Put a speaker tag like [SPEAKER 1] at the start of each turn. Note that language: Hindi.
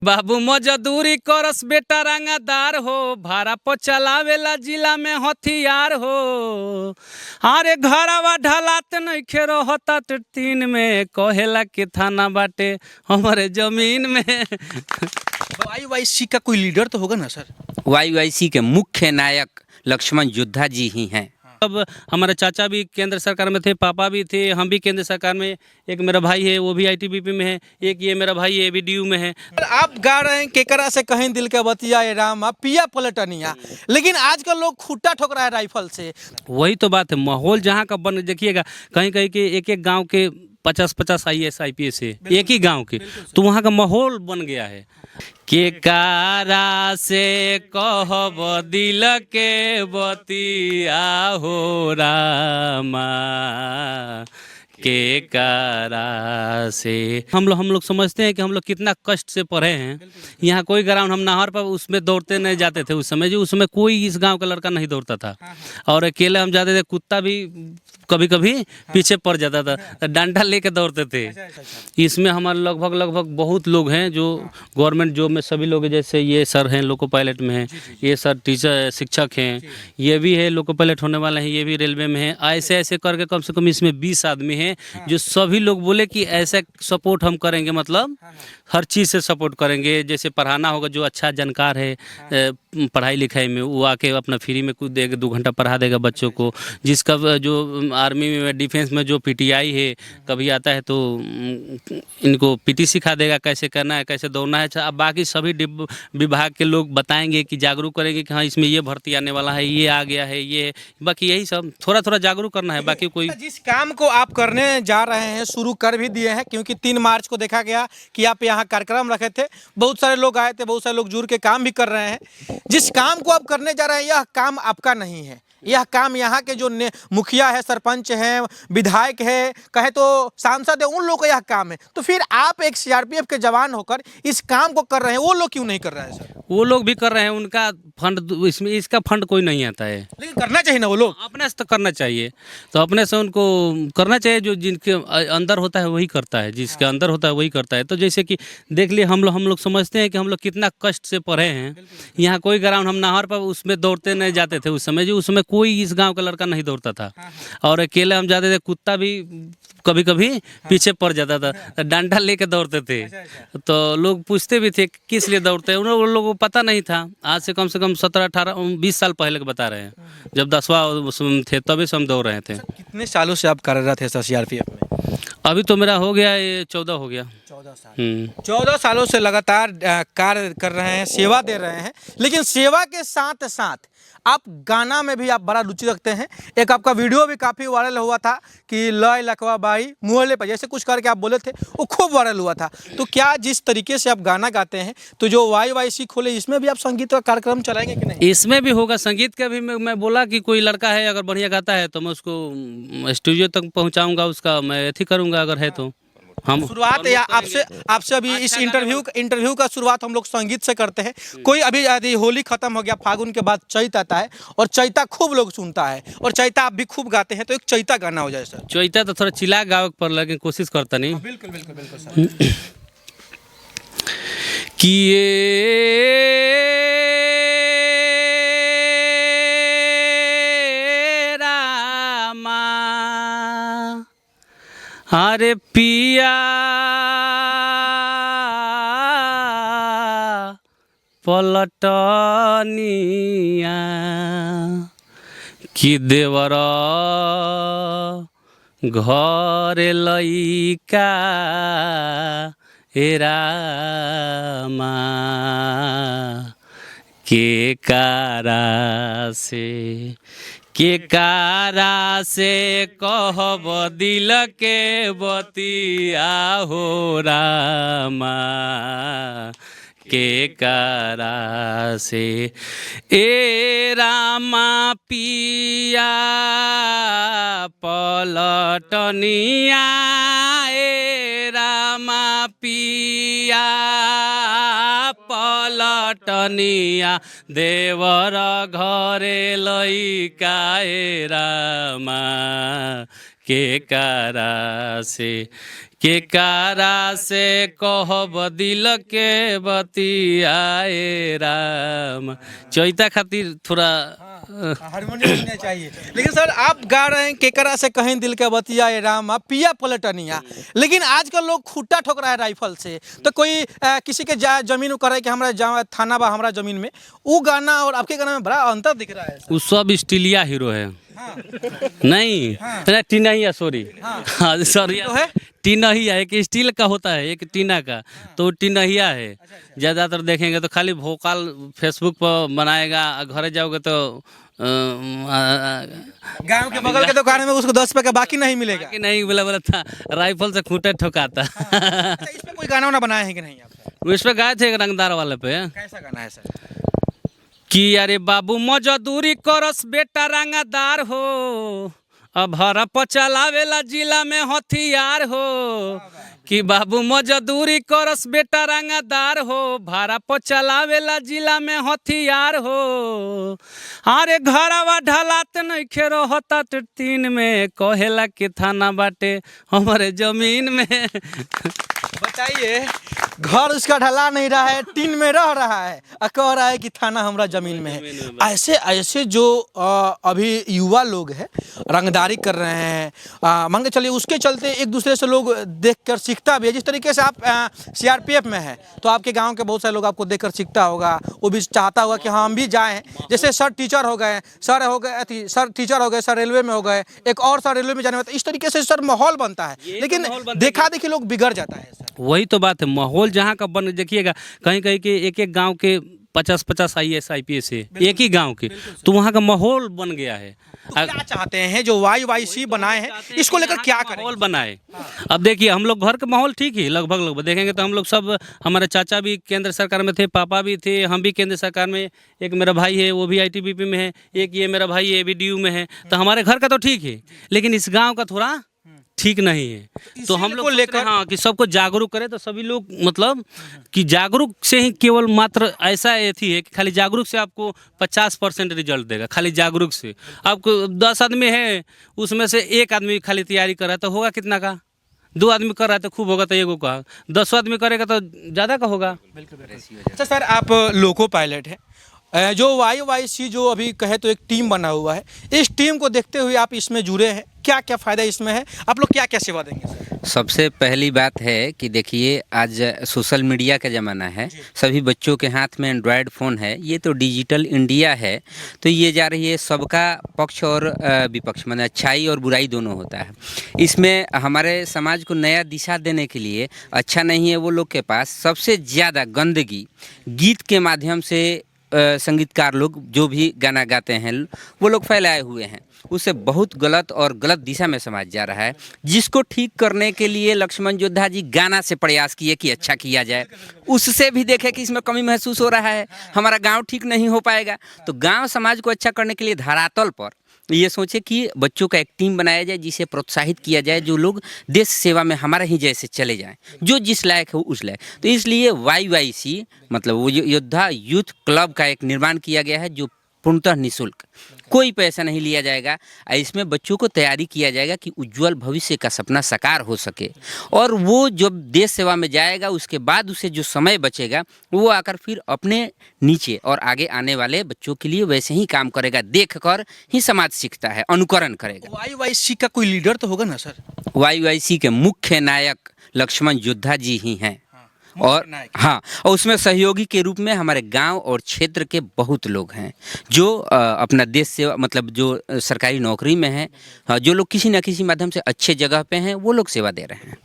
[SPEAKER 1] बाबू मजदूरी करस बेटा रंगादार हो, भाड़ा पर चलावेला जिला में हथियार हो। अरे घरवा ढलात नइखे रहता तीन में, कहेला के थाना बाटे हमारे जमीन में।
[SPEAKER 2] वाईवाईसी का कोई लीडर तो होगा ना सर?
[SPEAKER 3] वाईवाईसी के मुख्य नायक लक्ष्मण योद्धा जी ही हैं।
[SPEAKER 1] अब हमारे चाचा भी केंद्र सरकार में थे, पापा भी थे, हम भी केंद्र सरकार में। एक मेरा भाई है वो भी आईटीबीपी में है, एक ये मेरा भाई है एबीडीयू में है।
[SPEAKER 2] आप गा रहे हैं केकरा से कहीं दिल के बतिया ए राम पिया पलटनिया, लेकिन आजकल लोग खुट्टा ठोक रहा है राइफल से।
[SPEAKER 1] वही तो बात है, माहौल जहाँ का बन देखिएगा, कहीं कहीं के एक एक गांव के 50-50 IAS IPS है एक ही गांव के, तो वहाँ का माहौल बन गया है। के कारा से कहब दिल के बतिया हो रामा, के कारा से। हम लोग समझते हैं कि हम लोग कितना कष्ट से पढ़े हैं। यहाँ कोई ग्राउंड हम नहर पर उसमें दौड़ते नहीं जाते थे उस समय, जो उस समय कोई इस गांव का लड़का नहीं दौड़ता था। और अकेले हम जाते थे, कुत्ता भी कभी कभी पीछे पड़ जाता था, डंडा लेके दौड़ते थे। इसमें हमारे लगभग बहुत लोग हैं जो गवर्नमेंट जॉब में सभी लोग हैं। जैसे ये सर हैं लोको पायलट में हैं, ये सर टीचर शिक्षक हैं, ये भी है लोको पायलट होने वाले हैं, ये भी रेलवे में है। ऐसे ऐसे करके कम से कम इसमें 20 आदमी हैं जो सभी लोग बोले कि ऐसे सपोर्ट हम करेंगे, मतलब हर चीज़ से सपोर्ट करेंगे। जैसे पढ़ाना होगा, जो अच्छा जानकार है पढ़ाई लिखाई में, वो आके अपना फ्री में कुछ देगा, 2 घंटा पढ़ा देगा बच्चों को। जिसका जो आर्मी में डिफेंस में जो पीटीआई है कभी आता है तो इनको पीटी सिखा देगा, कैसे करना है, कैसे दौड़ना है। अब बाकी सभी विभाग के लोग बताएंगे कि जागरूक करेंगे कि हाँ इसमें ये भर्ती आने वाला है, ये आ गया है, ये बाकी यही सब थोड़ा थोड़ा जागरूक करना है। बाकी कोई
[SPEAKER 2] जिस काम को आप करने जा रहे हैं शुरू कर भी दिए हैं, क्योंकि 3 मार्च को देखा गया कि आप यहाँ कार्यक्रम रखे थे, बहुत सारे लोग आए थे, बहुत सारे लोग जुड़ के काम भी कर रहे हैं। जिस काम को आप करने जा रहे हैं यह काम आपका नहीं है, यह काम यहाँ के जो मुखिया है, सरपंच हैं, विधायक है, कहे तो सांसद है, उन लोगों का यह काम है। तो फिर आप एक सीआरपीएफ के जवान होकर इस काम को कर रहे हैं, वो लोग क्यों नहीं कर रहे हैं सर?
[SPEAKER 1] वो लोग भी कर रहे हैं, उनका फंड इसमें, इसका फंड कोई नहीं आता है।
[SPEAKER 2] लेकिन करना चाहिए ना, वो लोग
[SPEAKER 1] अपने से तो करना चाहिए, तो अपने से उनको करना चाहिए। जो जिनके अंदर होता है वही करता है, जिसके अंदर होता है वही करता है। तो जैसे कि देख लिए हम लोग समझते हैं कि हम लोग कितना कष्ट से पढ़े हैं। यहाँ कोई ग्राउंड हम नहर पर उसमें दौड़ते नहीं जाते थे उस समय, जो उस समय कोई इस गांव का लड़का नहीं दौड़ता था। और अकेले हम जाते थे, कुत्ता भी कभी कभी पीछे पड़ जाता था, डंडा लेके दौड़ते थे। तो लोग पूछते भी थे किस लिए दौड़ते हैं, उन लोगों को पता नहीं था। आज से कम 17, 18, 20 साल पहले के बता रहे हैं, जब 10वां थे तभी से हम दौड़ रहे थे।
[SPEAKER 2] कितने सालों से आप कार्यरत हैं सर सीआरपीएफ में?
[SPEAKER 1] अभी तो मेरा हो गया ये 14 हो गया।
[SPEAKER 2] 14 साल 14 सालों से लगातार कार्य कर रहे हैं, सेवा दे रहे हैं। लेकिन सेवा के साथ साथ आप गाना में भी आप बड़ा रुचि रखते हैं। एक आपका वीडियो भी काफ़ी वायरल हुआ था कि लय लकवा बाई मुहल्ले पर, जैसे कुछ करके आप बोले थे, वो खूब वायरल हुआ था। तो क्या जिस तरीके से आप गाना गाते हैं, तो जो वाईवाईसी खोले इसमें भी आप संगीत का कार्यक्रम चलाएंगे कि नहीं?
[SPEAKER 1] इसमें भी होगा संगीत का भी। मैं बोला कि कोई लड़का है अगर बढ़िया गाता है तो मैं उसको स्टूडियो तक पहुंचाऊंगा, उसका मैं अथी करूंगा अगर है तो। हम
[SPEAKER 2] शुरुआत या आपसे अभी इस इंटरव्यू का शुरुआत हम लोग संगीत से करते हैं। कोई अभी यदि होली खत्म हो गया, फागुन के बाद चैत आता है और चैता खूब लोग सुनता है, और चैता आप भी खूब गाते हैं, तो एक चैता गाना हो जाए सर।
[SPEAKER 1] चैता तो थोड़ा चिल्ला गावे पर, लेकिन कोशिश करता नहीं।
[SPEAKER 2] बिल्कुल बिल्कुल बिल्कुल सर।
[SPEAKER 1] किए रामा अरे पिया पलटनिया, कि देवर घर लइका ए रामा, के कारा से कहब दिल के बतिया हो रामा, के कारा से ए रामा पिया पलटनिया, ए रामा पिया पलटनिया, देवर घरे लइका ए रामा, के कारा से के कारा से कहब दिल के बतियाए राम। चैता खातिर थोड़ा
[SPEAKER 2] हारमोनियम होना चाहिए। लेकिन सर आप गा रहे हैं केकरा से कहीं दिल के बतिया ए राम पिया पलटनिया, लेकिन आजकल लोग खुट्टा ठोक रहा है राइफल से। तो कोई किसी के जमीन कर है कि हमारा थाना बा हमारा जमीन में, वो गाना और आपके गाना में बड़ा अंतर दिख रहा है सर।
[SPEAKER 1] वो सब स्टीलिया हीरो है।
[SPEAKER 2] हाँ।
[SPEAKER 1] नहीं टीना, सॉरी सॉरी
[SPEAKER 2] तो है?
[SPEAKER 1] टीना ही है, एक स्टील का होता है एक टीना का, तो टीनहिया है। ज़्यादातर देखेंगे तो खाली भोकाल फेसबुक पर बनाएगा, घर जाओगे तो
[SPEAKER 2] गांव के बगल के दुकान में उसको 10 रुपए का बाकी नहीं मिलेगा।
[SPEAKER 1] कि नहीं बोला था राइफल से खूंटे ठोकाता।
[SPEAKER 2] अच्छा, इस पे कोई गाना वाना बनाया है कि नहीं आप?
[SPEAKER 1] उस पे गाए थे एक रंगदार वाले पे
[SPEAKER 2] कैसा गाना है सर?
[SPEAKER 1] कि अरे बाबू मजदूरी करस बेटा रंगदार हो, अब हरा पचलावेला जिला में हथियार हो। कि बाबू मजदूरी करस बेटा रंगदार हो, भाड़ा पचलावेला जिला में हथियार हो। अरे घरवा ढलात नहीं खेरो होता तो तीन में, कहेला के थाना बाटे हमारे जमीन में।
[SPEAKER 2] बताइए, घर उसका ढला नहीं रहा है, टीन में रह रहा है और कह रहा है कि थाना हमारा जमीन में है। ऐसे ऐसे जो अभी युवा लोग हैं रंगदारी कर रहे हैं, मान के चलिए उसके चलते एक दूसरे से लोग देखकर सीखता भी है। जिस तरीके से आप सीआरपीएफ में हैं तो आपके गांव के बहुत सारे लोग आपको देखकर सीखता होगा, वो भी चाहता होगा कि हाँ हम भी जाएं। जैसे सर टीचर हो गए, सर हो गए, सर टीचर हो गए, सर रेलवे में हो गए, एक और सर रेलवे में जाने में, तो इस तरीके से सर माहौल बनता है। लेकिन देखा देखी लोग बिगड़ जाता है सर।
[SPEAKER 1] वही तो बात है, माहौल जहाँ का बन, देखिएगा कहीं कहीं के एक गांव के 50-50 IAS IPS है एक ही गांव के, तो वहाँ का माहौल बन गया है।
[SPEAKER 2] तो क्या चाहते हैं जो YYC बनाए हैं, इसको लेकर क्या करें?
[SPEAKER 1] माहौल बनाए। अब देखिए हम लोग घर का माहौल ठीक ही लगभग देखेंगे तो हम लोग सब, हमारे चाचा भी केंद्र सरकार में थे, पापा भी थे, हम भी केंद्र सरकार में, एक मेरा भाई है वो भी ITBP में है, एक ये मेरा भाई है ABDU में है। तो हमारे घर का तो ठीक है, लेकिन इस गाँव का थोड़ा ठीक नहीं है। तो हम लोग लेकर हाँ कि सबको जागरूक करें, तो सभी लोग मतलब कि जागरूक से ही केवल मात्र ऐसा एथी है कि खाली जागरूक से आपको 50% रिजल्ट देगा। खाली जागरूक से आपको 10 आदमी है, उसमें से एक आदमी खाली तैयारी कर रहा है तो होगा कितना का? 2 आदमी कर रहा है तो खूब होगा, तो एगो का 10 आदमी करेगा तो ज़्यादा का होगा।
[SPEAKER 2] अच्छा सर, आप लोको पायलट हैं, जो YYC जो अभी कहे तो एक टीम बना हुआ है, इस टीम को देखते हुए आप इसमें जुड़े हैं, क्या क्या फ़ायदा इसमें है, आप लोग क्या क्या सेवा देंगे सर?
[SPEAKER 3] सबसे पहली बात है कि देखिए आज सोशल मीडिया का ज़माना है, सभी बच्चों के हाथ में एंड्रॉयड फ़ोन है, ये तो डिजिटल इंडिया है। तो ये जा रही है, सबका पक्ष और विपक्ष, मतलब अच्छाई और बुराई दोनों होता है। इसमें हमारे समाज को नया दिशा देने के लिए अच्छा नहीं है वो लोग के पास सबसे ज़्यादा गंदगी गीत के माध्यम से संगीतकार लोग जो भी गाना गाते हैं वो लोग फैलाए हुए हैं, उससे बहुत गलत और गलत दिशा में समाज जा रहा है, जिसको ठीक करने के लिए लक्ष्मण जोधा जी गाना से प्रयास किए कि अच्छा किया जाए। उससे भी देखे कि इसमें कमी महसूस हो रहा है, हमारा गांव ठीक नहीं हो पाएगा। तो गांव समाज को अच्छा करने के लिए धरातल पर ये सोचे कि बच्चों का एक टीम बनाया जाए, जिसे प्रोत्साहित किया जाए, जो लोग देश सेवा में हमारा ही जैसे चले जाएं, जो जिस लायक है उस लायक। तो इसलिए YYC मतलब वो योद्धा यूथ क्लब का एक निर्माण किया गया है, जो पूर्णतः निःशुल्क, कोई पैसा नहीं लिया जाएगा। इसमें बच्चों को तैयारी किया जाएगा कि उज्जवल भविष्य का सपना साकार हो सके, और वो जब देश सेवा में जाएगा उसके बाद उसे जो समय बचेगा वो आकर फिर अपने नीचे और आगे आने वाले बच्चों के लिए वैसे ही काम करेगा। देखकर ही समाज सीखता है, अनुकरण करेगा।
[SPEAKER 2] YYC का कोई लीडर तो होगा ना सर?
[SPEAKER 3] YYC के मुख्य नायक लक्ष्मण जोधा जी ही हैं। और हाँ, और उसमें सहयोगी के रूप में हमारे गांव और क्षेत्र के बहुत लोग हैं, जो अपना देश सेवा मतलब जो सरकारी नौकरी में हैं, जो लोग किसी न किसी माध्यम से अच्छे जगह पे हैं, वो लोग सेवा दे रहे हैं।